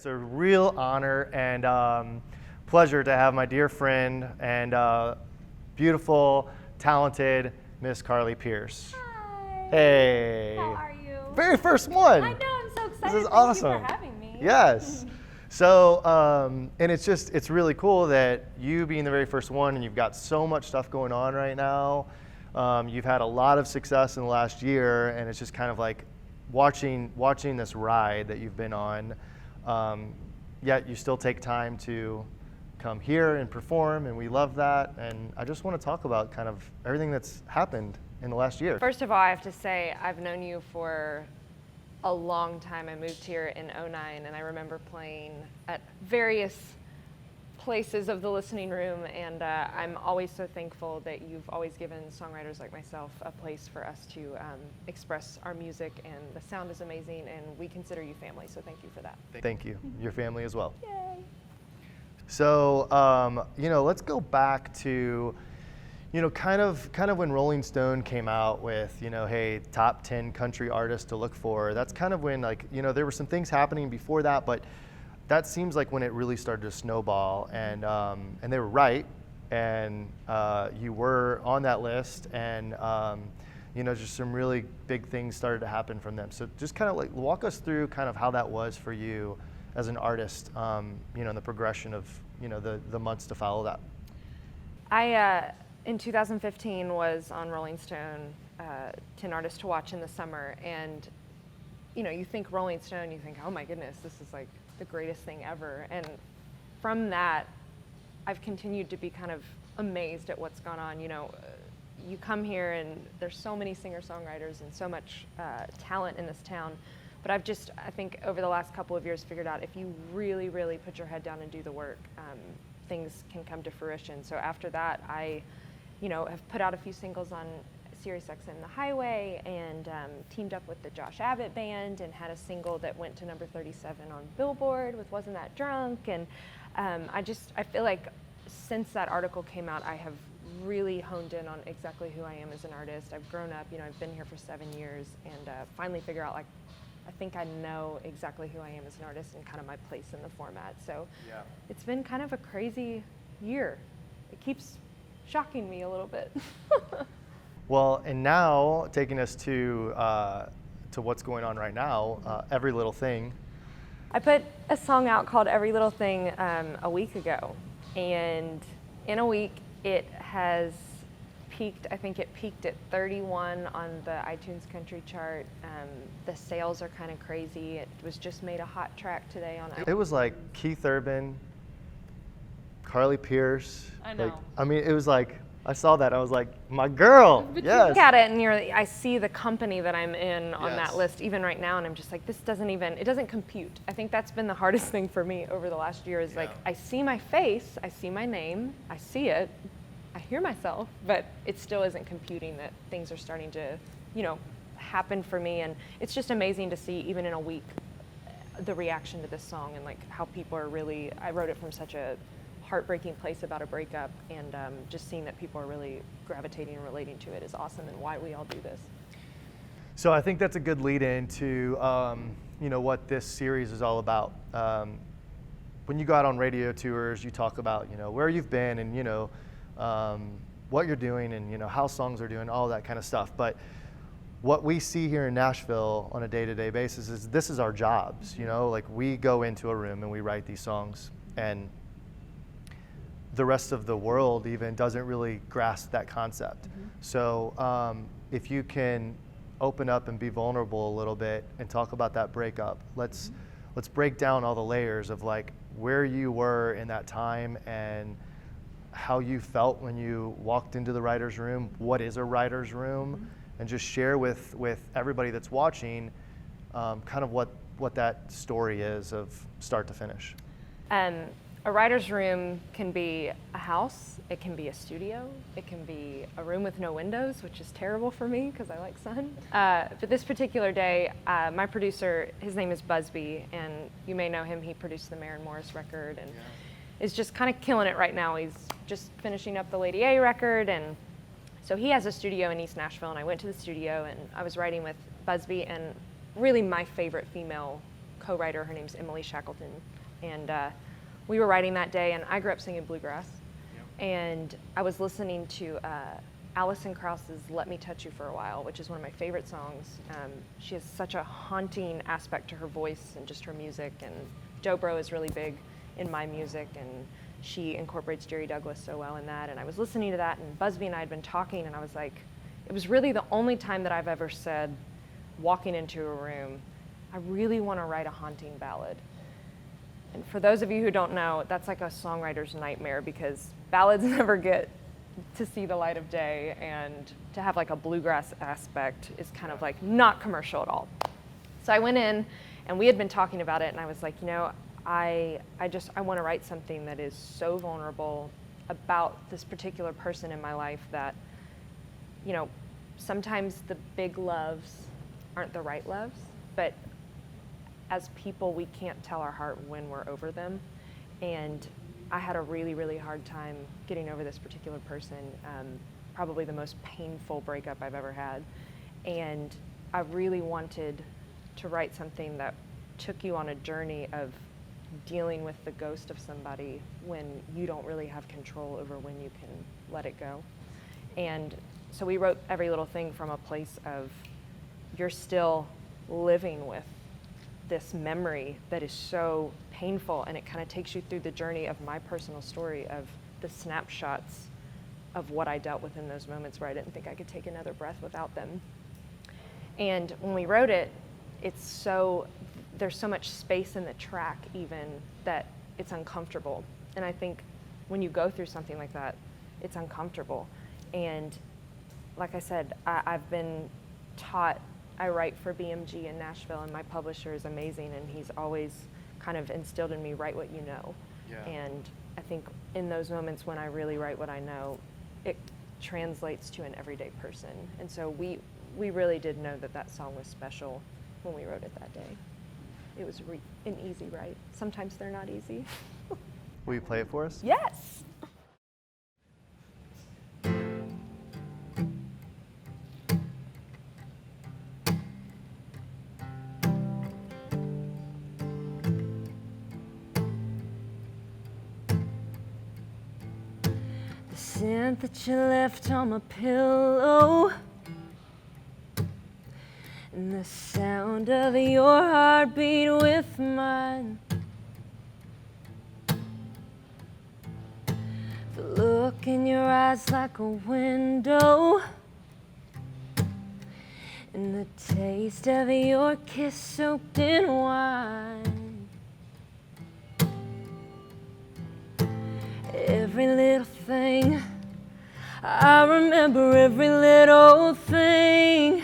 It's a real honor and pleasure to have my dear friend and beautiful, talented Miss Carly Pearce. Hi. Hey. How are you? Very first one. I know, I'm so excited. This is Thank awesome. you for having me. Yes. So, and it's really cool that you being the very first one, and you've got so much stuff going on right now. You've had a lot of success in the last year, and it's just kind of like watching this ride that you've been on. Yet you still take time to come here and perform, and we love that. And I just want to talk about kind of everything that's happened in the last year. First of all, I have to say I've known you for a long time. I moved here in '09, and I remember playing at various places of the listening room, and I'm always so thankful that you've always given songwriters like myself a place for us to express our music, and the sound is amazing, and we consider you family, so thank you for that. Thank you. Your family as well. Yay. So, let's go back to, kind of when Rolling Stone came out with, hey, top 10 country artists to look for. That's kind of when, there were some things happening before that, but that seems like when it really started to snowball, and they were right, and you were on that list, and just some really big things started to happen from them. So just kind of like walk us through kind of how that was for you as an artist, and the progression of the months to follow that. I in 2015 was on Rolling Stone 10 Artists to Watch in the summer, and you think Rolling Stone, you think, oh my goodness, this is like the greatest thing ever. And from that, I've continued to be kind of amazed at what's gone on. You come here and there's so many singer-songwriters and so much talent in this town. But I think over the last couple of years figured out if you really, really put your head down and do the work, things can come to fruition. So after that, I, have put out a few singles on SiriusXM The Highway, and teamed up with the Josh Abbott Band and had a single that went to number 37 on Billboard with Wasn't That Drunk. And I feel like since that article came out, I have really honed in on exactly who I am as an artist. I've grown up, I've been here for 7 years, and finally figure out, I think I know exactly who I am as an artist and kind of my place in the format. So yeah. It's been kind of a crazy year. It keeps shocking me a little bit. Well, and now taking us to what's going on right now, Every Little Thing. I put a song out called Every Little Thing a week ago, and in a week it has peaked. I think it peaked at 31 on the iTunes country chart. The sales are kind of crazy. It was just made a hot track today on iTunes. It was like Keith Urban, Carly Pearce. I know. It was like, I saw that, I was like, my girl, but yes. You look at it and I see the company that I'm in on Yes. that list even right now, and I'm just like, it doesn't compute. I think that's been the hardest thing for me over the last year is I see my face, I see my name, I see it, I hear myself, but it still isn't computing that things are starting to, happen for me. And it's just amazing to see, even in a week, the reaction to this song and how people are really, I wrote it from such a heartbreaking place about a breakup, and just seeing that people are really gravitating and relating to it is awesome, and why we all do this. So I think that's a good lead in to what this series is all about. When you go out on radio tours, you talk about where you've been and what you're doing and how songs are doing, all that kind of stuff. But what we see here in Nashville on a day-to-day basis is this is our jobs. We go into a room and we write these songs, and the rest of the world even doesn't really grasp that concept. Mm-hmm. So if you can open up and be vulnerable a little bit and talk about that breakup, let's break down all the layers of where you were in that time and how you felt when you walked into the writer's room, what is a writer's room, mm-hmm. and just share with everybody that's watching kind of what that story is of start to finish. A writer's room can be a house, it can be a studio, it can be a room with no windows, which is terrible for me because I like sun. But this particular day, my producer, his name is Busby, and you may know him, he produced the Maren Morris record and is just kind of killing it right now. He's just finishing up the Lady A record, and so he has a studio in East Nashville, and I went to the studio and I was writing with Busby and really my favorite female co-writer. Her name's Emily Shackleton. And we were writing that day, and I grew up singing bluegrass. Yep. And I was listening to Alison Krauss's Let Me Touch You for a While, which is one of my favorite songs. She has such a haunting aspect to her voice and just her music, and dobro is really big in my music, and she incorporates Jerry Douglas so well in that. And I was listening to that, and Busby and I had been talking, and I was like, it was really the only time that I've ever said, walking into a room, I really want to write a haunting ballad. And for those of you who don't know, that's like a songwriter's nightmare, because ballads never get to see the light of day, and to have like a bluegrass aspect is kind of like not commercial at all. So I went in, and we had been talking about it, and I was like, you know, I want to write something that is so vulnerable about this particular person in my life that, you know, sometimes the big loves aren't the right loves, but as people, we can't tell our heart when we're over them. And I had a really, really hard time getting over this particular person, probably the most painful breakup I've ever had. And I really wanted to write something that took you on a journey of dealing with the ghost of somebody when you don't really have control over when you can let it go. And so we wrote every little thing from a place of, you're still living with this memory that is so painful, and it kind of takes you through the journey of my personal story of the snapshots of what I dealt with in those moments where I didn't think I could take another breath without them. And when we wrote it, there's so much space in the track even that it's uncomfortable. And I think when you go through something like that, it's uncomfortable. And like I said, I've been taught, I write for BMG in Nashville, and my publisher is amazing, and he's always kind of instilled in me, write what you know. Yeah. And I think in those moments when I really write what I know, it translates to an everyday person. And so we really did know that song was special when we wrote it that day. It was an easy write. Sometimes they're not easy. Will you play it for us? Yes. The scent that you left on my pillow, and the sound of your heartbeat with mine, the look in your eyes like a window, and the taste of your kiss soaked in wine. Every little thing, I remember every little thing.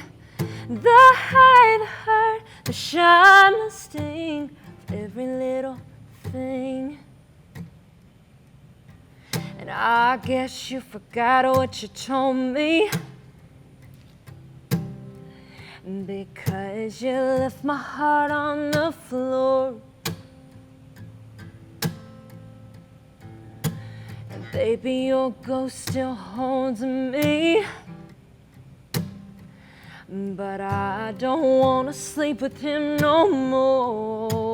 The high, the hurt, the shine, the sting of every little thing. And I guess you forgot what you told me, because you left my heart on the floor. And baby, your ghost still haunts me, but I don't want to sleep with him no more.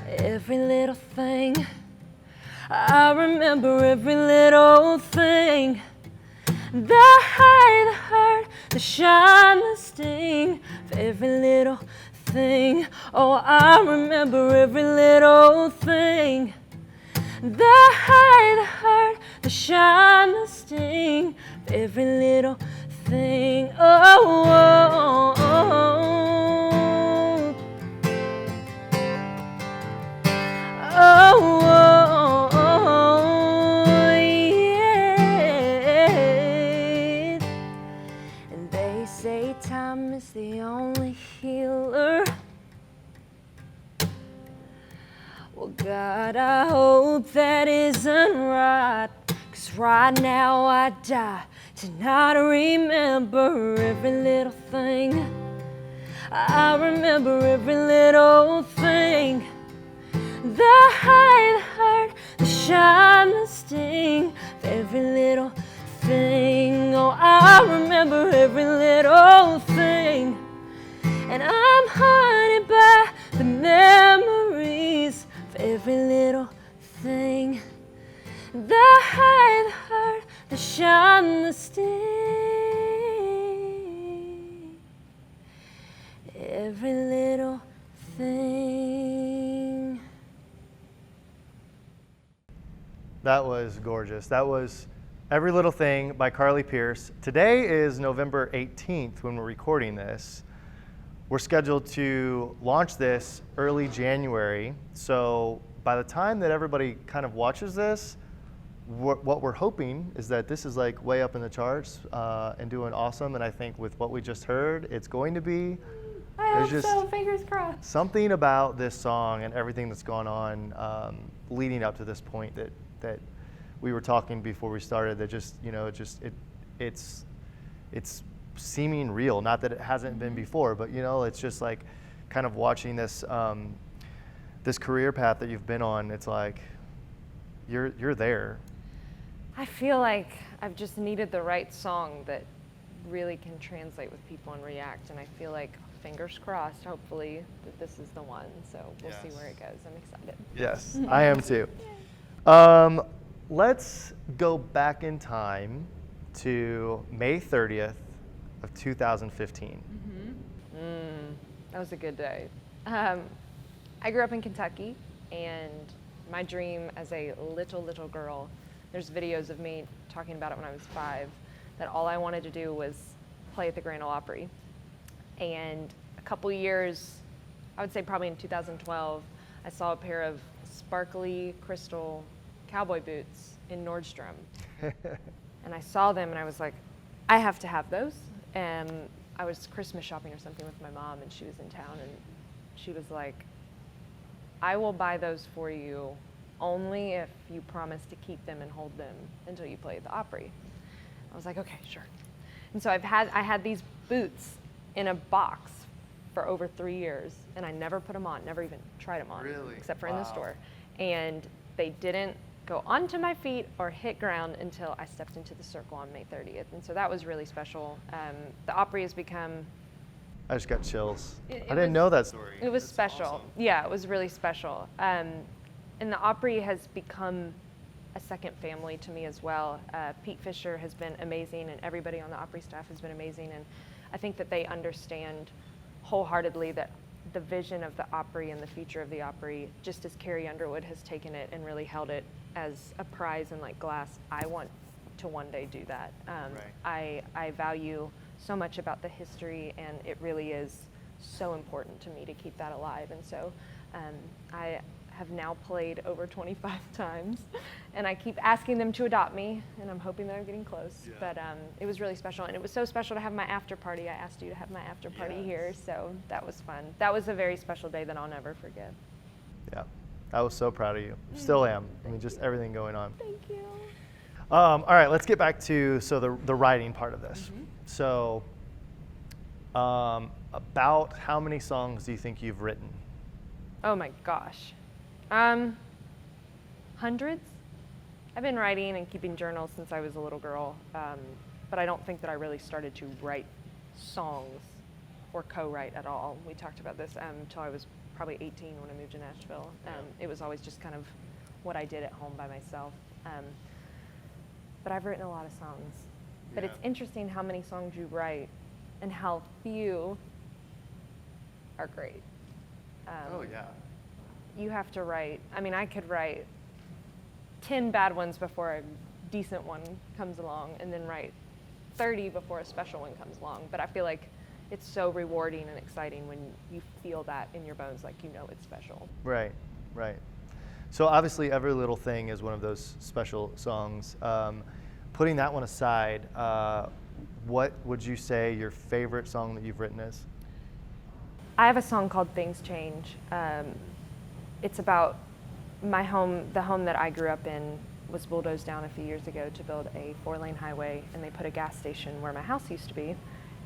Every little thing, I remember every little thing. The high, the hurt, the shine, the sting of every little thing. Oh, I remember every little thing. The high, the hurt, the shine, the sting of every little thing. Oh, oh, oh, oh, oh, oh, yeah. And they say time is the only healer. Well, God, I hope that isn't right, 'cause right now I die to not remember every little thing. I remember every little thing. The high, the hurt, the shine, the sting of every little thing. Oh, I remember every little thing. The high, the hurt, the shine, the sting. Every little thing. That was gorgeous. That was Every Little Thing by Carly Pearce. Today is November 18th when we're recording this. We're scheduled to launch this early January. So by the time that everybody kind of watches this, what we're hoping is that this is like way up in the charts and doing awesome. And I think with what we just heard, it's going to be. I hope so, fingers crossed. Something about this song and everything that's gone on leading up to this point that we were talking before we started, that just, it's seeming real. Not that it hasn't been before, but it's just like kind of watching this this career path that you've been on. It's like you're there. I feel like I've just needed the right song that really can translate with people and react, and I feel like, fingers crossed, hopefully, that this is the one. So we'll see where it goes. I'm excited. Yes, I am too. Let's go back in time to May 30th of 2015. That was a good day. I grew up in Kentucky, and my dream as a little girl, there's videos of me talking about it when I was 5, that all I wanted to do was play at the Grand Ole Opry. And a couple years, I would say probably in 2012, I saw a pair of sparkly crystal cowboy boots in Nordstrom. And I saw them and I was like, I have to have those. And I was Christmas shopping or something with my mom, and she was in town, and she was like, I will buy those for you only if you promise to keep them and hold them until you play at the Opry. I was like, okay, sure. And so I had these boots in a box for over 3 years, and I never put them on, never even tried them on, except for in the store. And they didn't go onto my feet or hit ground until I stepped into the circle on May 30th. And so that was really special. The Opry has become... I just got chills. I didn't know that story. It was That's special. awesome. Yeah, it was really special. And the Opry has become a second family to me as well. Pete Fisher has been amazing, and everybody on the Opry staff has been amazing. And I think that they understand wholeheartedly that the vision of the Opry and the future of the Opry, just as Carrie Underwood has taken it and really held it as a prize in like glass, I want to one day do that. I value so much about the history, and it really is so important to me to keep that alive. And so I have now played over 25 times, and I keep asking them to adopt me, and I'm hoping that I'm getting close. Yeah. But it was really special, and it was so special to have my after party. I asked you to have my after party here, so that was fun. That was a very special day that I'll never forget. Yeah, I was so proud of you. Still am. I mean, just everything going on. Thank you. All right, let's get back to the writing part of this. So, about how many songs do you think you've written? Oh my gosh. Hundreds. I've been writing and keeping journals since I was a little girl, but I don't think that I really started to write songs or co-write at all. We talked about this until I was probably 18 when I moved to Nashville. It was always just kind of what I did at home by myself. But I've written a lot of songs. But it's interesting how many songs you write and how few are great. You have to write, I mean, I could write 10 bad ones before a decent one comes along, and then write 30 before a special one comes along. But I feel like it's so rewarding and exciting when you feel that in your bones, like you know it's special. Right, right. So obviously Every Little Thing is one of those special songs. Putting that one aside, what would you say your favorite song that you've written is? I have a song called Things Change. It's about my home. The home that I grew up in was bulldozed down a few years ago to build a 4-lane highway, and they put a gas station where my house used to be.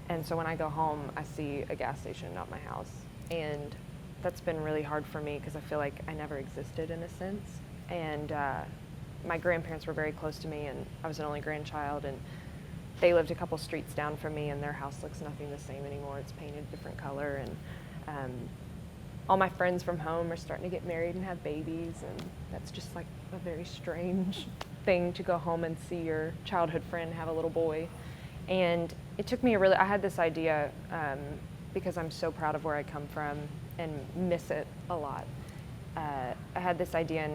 And so when I go home, I see a gas station, not my house. And that's been really hard for me because I feel like I never existed in a sense. And my grandparents were very close to me, and I was an only grandchild, and they lived a couple streets down from me, and their house looks nothing the same anymore. It's painted a different color, and all my friends from home are starting to get married and have babies, and that's just like a very strange thing to go home and see your childhood friend have a little boy. And it took me I had this idea because I'm so proud of where I come from and miss it a lot. I had this idea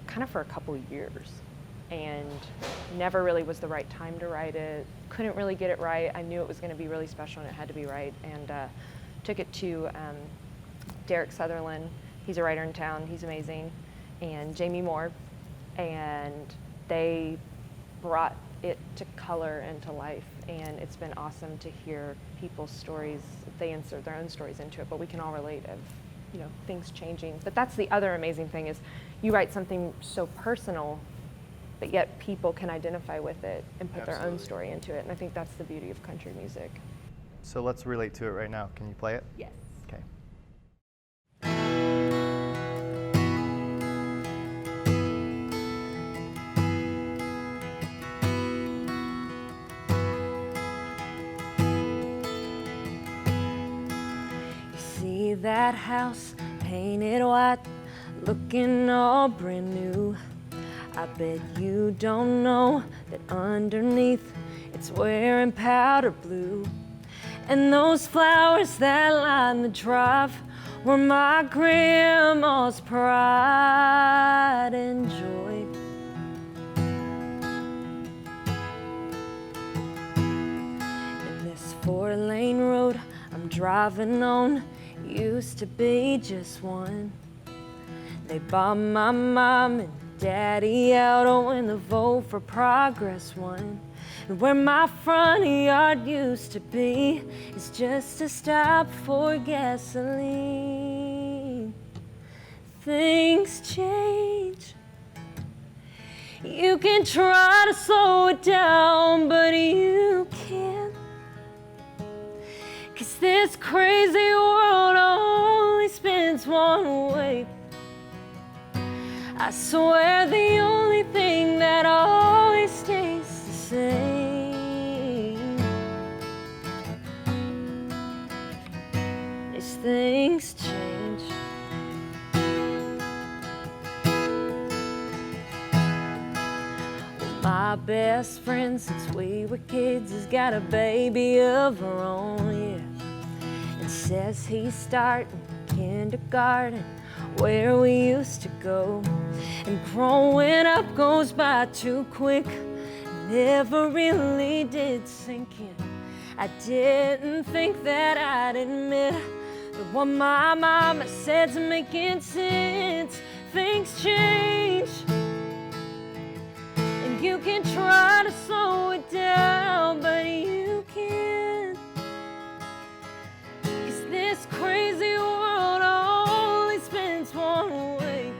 kind of for a couple years, and never really was the right time to write it. Couldn't really get it right. I knew it was going to be really special and it had to be right, and took it to Derek Sutherland. He's a writer in town. He's amazing. And Jamie Moore, and they brought it to color and to life, and it's been awesome to hear people's stories. They insert their own stories into it, but we can all relate of, you know, things changing. But that's the other amazing thing, is you write something so personal, but yet people can identify with it and put their own story into it, and I think that's the beauty of country music. So let's relate to it right now. Can you play it? Yes. Okay. See that house painted white, looking all brand new. I bet you don't know that underneath it's wearing powder blue. And those flowers that line the drive were my grandma's pride and joy. And this 4-lane road I'm driving on used to be just one. They bought my mom and daddy out when the vote for progress won. And where my front yard used to be is just a stop for gasoline. Things change. You can try to slow it down, but you can't. 'Cause this crazy world only spins one way. I swear the only thing that always stays the same is things change. My best friend since we were kids has got a baby of her own, yeah. And says he's starting kindergarten where we used to go. And growing up goes by too quick, never really did sink in. I didn't think that I'd admit that what my mama said's making sense. Things change. You can try to slow it down, but you can't. 'Cause this crazy world only spins one way.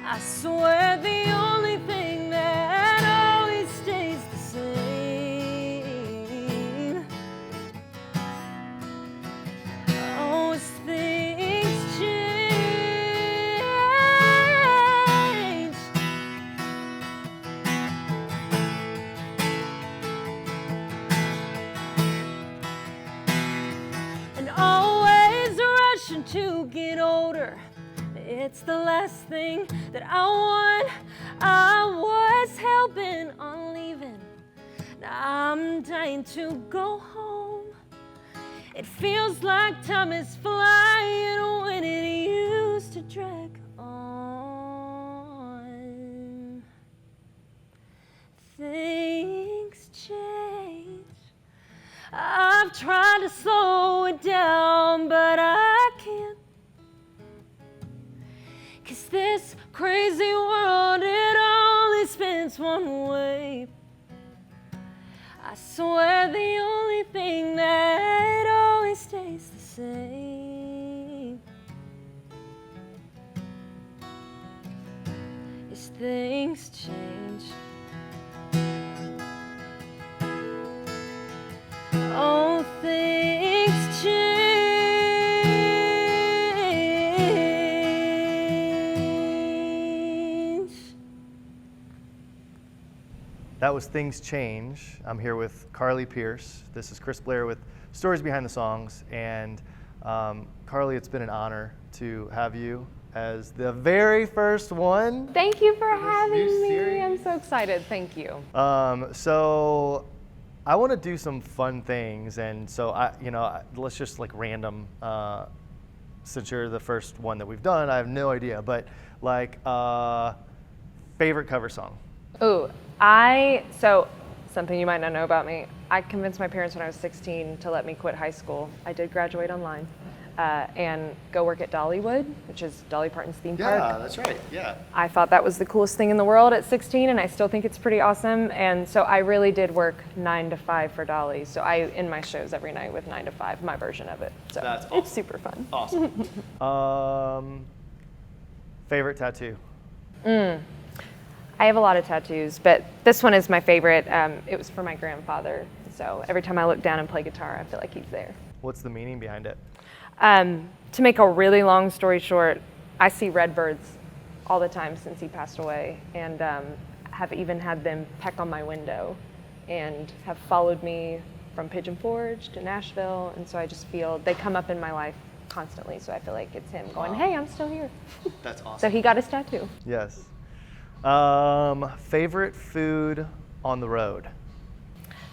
I swear the only thing that always stays the same. Oh, it's things change. And always rushing to get older. It's the last thing that I want. I was hell-bent on leaving. Now I'm dying to go home. It feels like time is flying when it used to drag on. Things change. I've tried to slow it down, but I can't. 'Cause this crazy world, it only spins one way. I swear the only thing that always stays the same is things change. Oh, things change. That was Things Change. I'm here with Carly Pearce. This is Chris Blair with Stories Behind the Songs. And Carly, it's been an honor to have you as the very first one. Thank you for having new me. series. I'm so excited. Thank you. So I want to do some fun things, and so let's just like random. Since you're the first one that we've done, I have no idea, but like favorite cover song. Ooh, so something you might not know about me. I convinced my parents when I was 16 to let me quit high school. I did graduate online and go work at Dollywood, which is Dolly Parton's theme park. Yeah, that's right. Yeah. I thought that was the coolest thing in the world at 16, and I still think it's pretty awesome. And so I really did work 9 to 5 for Dolly. So I end my shows every night with 9 to 5, my version of it. So That's awesome. it's super fun. Awesome. Favorite tattoo. I have a lot of tattoos, but this one is my favorite. It was for my grandfather. So every time I look down and play guitar, I feel like he's there. What's the meaning behind it? To make a really long story short, I see redbirds all the time since he passed away, and have even had them peck on my window and have followed me from Pigeon Forge to Nashville. And so I just feel they come up in my life constantly. So I feel like it's him going, hey, I'm still here. That's awesome. So he got his tattoo. Yes. Favorite food on the road.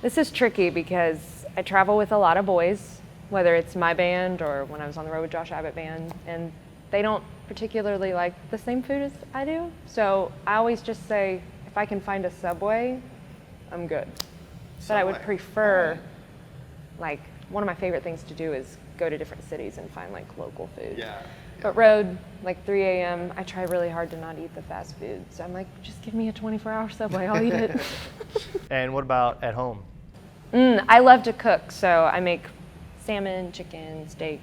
This is tricky because I travel with a lot of boys, whether it's my band or when I was on the road with Josh Abbott band, and they don't particularly like the same food as I do. So I always just say, if I can find a Subway, I'm good. But I would Subway. prefer, like, one of my favorite things to do is go to different cities and find like local food. Yeah. But road, like 3 a.m., I try really hard to not eat the fast food. So I'm like, just give me a 24-hour Subway, I'll eat it. And what about at home? I love to cook, so I make salmon, chicken, steak.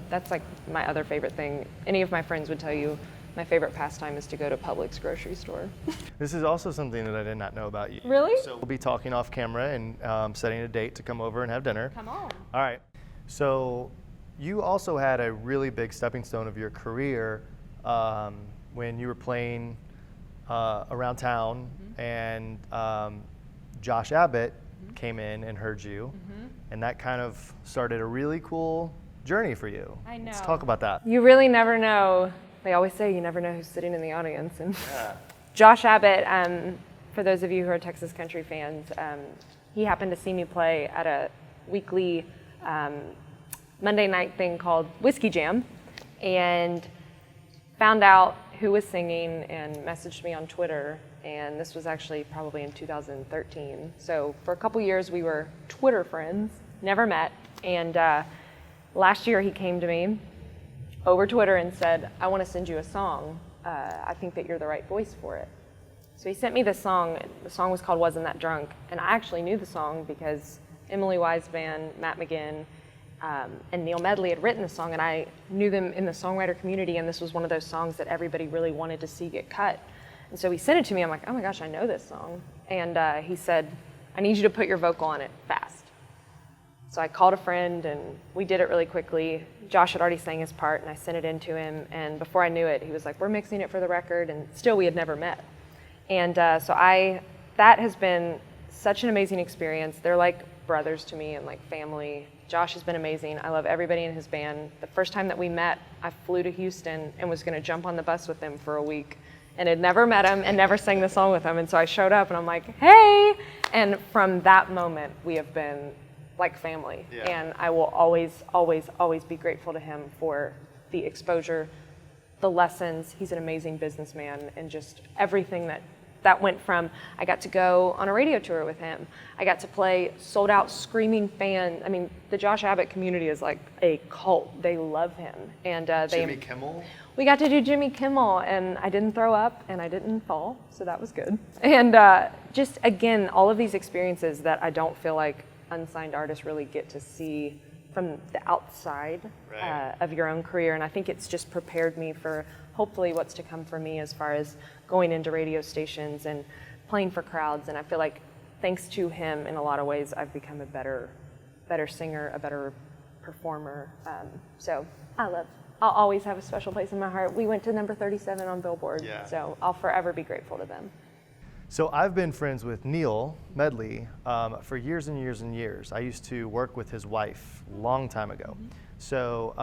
That's like my other favorite thing. Any of my friends would tell you my favorite pastime is to go to Publix grocery store. This is also something that I did not know about you. Really? So we'll be talking off camera and setting a date to come over and have dinner. Come on. All right. So you also had a really big stepping stone of your career when you were playing around town, and Josh Abbott came in and heard you, and that kind of started a really cool journey for you. I know. Let's talk about that. You really never know. They always say you never know who's sitting in the audience. And Josh Abbott, for those of you who are Texas country fans, he happened to see me play at a weekly Monday night thing called Whiskey Jam, and found out who was singing and messaged me on Twitter. And this was actually probably in 2013. So for a couple years we were Twitter friends, never met. And last year he came to me over Twitter and said, I want to send you a song. I think that you're the right voice for it. So he sent me this song. The song was called Wasn't That Drunk. And I actually knew the song because Emily Wiseman, Matt McGinn, and Neil Medley had written the song, and I knew them in the songwriter community, and this was one of those songs that everybody really wanted to see get cut. And so he sent it to me. I'm like, oh my gosh, I know this song. And he said, I need you to put your vocal on it fast. So I called a friend, and we did it really quickly. Josh had already sang his part, and I sent it in to him. And before I knew it, he was like, we're mixing it for the record. And still, we had never met. And that has been such an amazing experience. They're like brothers to me and like family. Josh has been amazing. I love everybody in his band. The first time that we met, I flew to Houston and was going to jump on the bus with him for a week, and had never met him and never sang the song with him. And so I showed up and I'm like, hey! And from that moment, we have been like family. Yeah. And I will always, always, always be grateful to him for the exposure, the lessons. He's an amazing businessman, and just everything that went from, I got to go on a radio tour with him. I got to play sold out screaming fans. I mean, the Josh Abbott community is like a cult. They love him. And Jimmy Kimmel? We got to do Jimmy Kimmel, and I didn't throw up and I didn't fall, so that was good. And just again, all of these experiences that I don't feel like unsigned artists really get to see from the outside of your own career. And I think it's just prepared me for hopefully what's to come for me as far as going into radio stations and playing for crowds. And I feel like thanks to him, in a lot of ways, I've become a better singer, a better performer. So I'll always have a special place in my heart. We went to number 37 on Billboard, so I'll forever be grateful to them. So I've been friends with Neil Medley for years and years and years. I used to work with his wife a long time ago. So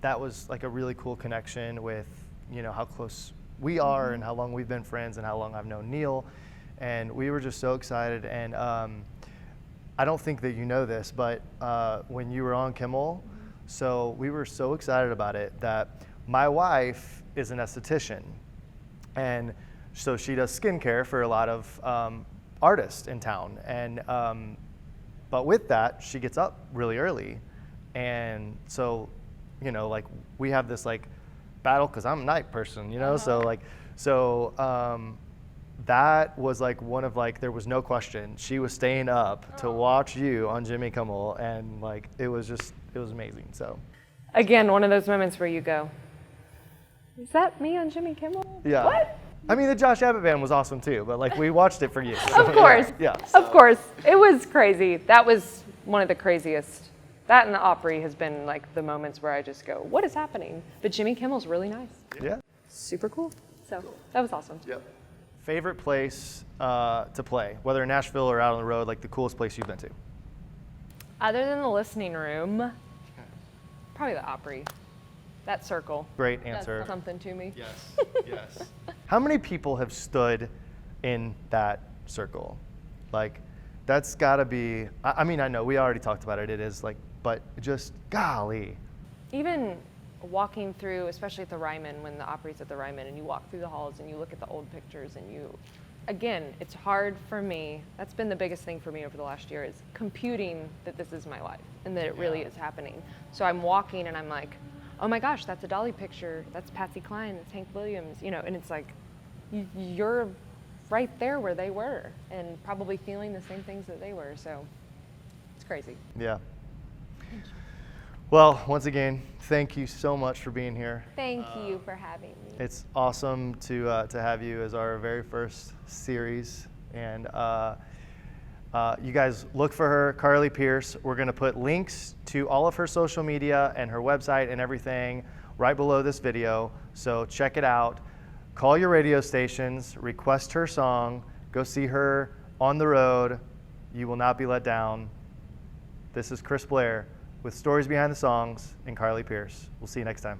that was like a really cool connection with how close we are and how long we've been friends and how long I've known Neil. And we were just so excited. And I don't think that you know this, but when you were on Kimmel, so we were so excited about it that my wife is an esthetician. And so she does skincare for a lot of artists in town. And but with that, she gets up really early. And so, like we have this like battle because I'm a night person, so that was like one of like, there was no question. She was staying up to watch you on Jimmy Kimmel, and like it was amazing. So Again, one of those moments where you go, is that me on Jimmy Kimmel? yeah. What? I mean, the Josh Abbott band was awesome too, but like we watched it for you. Of course. Yeah. Of course. It was crazy. That was one of the craziest. That and the Opry has been like the moments where I just go, what is happening? But Jimmy Kimmel's really nice. Yeah. Super cool. So that was awesome. Yep. Favorite place to play, whether in Nashville or out on the road, like the coolest place you've been to? Other than the listening room, probably the Opry. That circle. Great answer. That's something to me. Yes, yes. How many people have stood in that circle? Like, that's gotta be, I mean, I know we already talked about it, it is like, but just golly. Even walking through, especially at the Ryman, when the Opry's at the Ryman, and you walk through the halls and you look at the old pictures and you, again, it's hard for me. That's been the biggest thing for me over the last year is computing that this is my life and that it really is happening. So I'm walking and I'm like, oh my gosh, that's a Dolly picture. That's Patsy Cline, that's Hank Williams, and it's like, you're right there where they were and probably feeling the same things that they were. So it's crazy. Yeah. Well, once again, thank you so much for being here. Thank you for having me. It's awesome to have you as our very first series. And you guys look for her, Carly Pearce. We're going to put links to all of her social media and her website and everything right below this video. So check it out. Call your radio stations, request her song, go see her on the road. You will not be let down. This is Chris Blair with Stories Behind the Songs and Carly Pearce. We'll see you next time.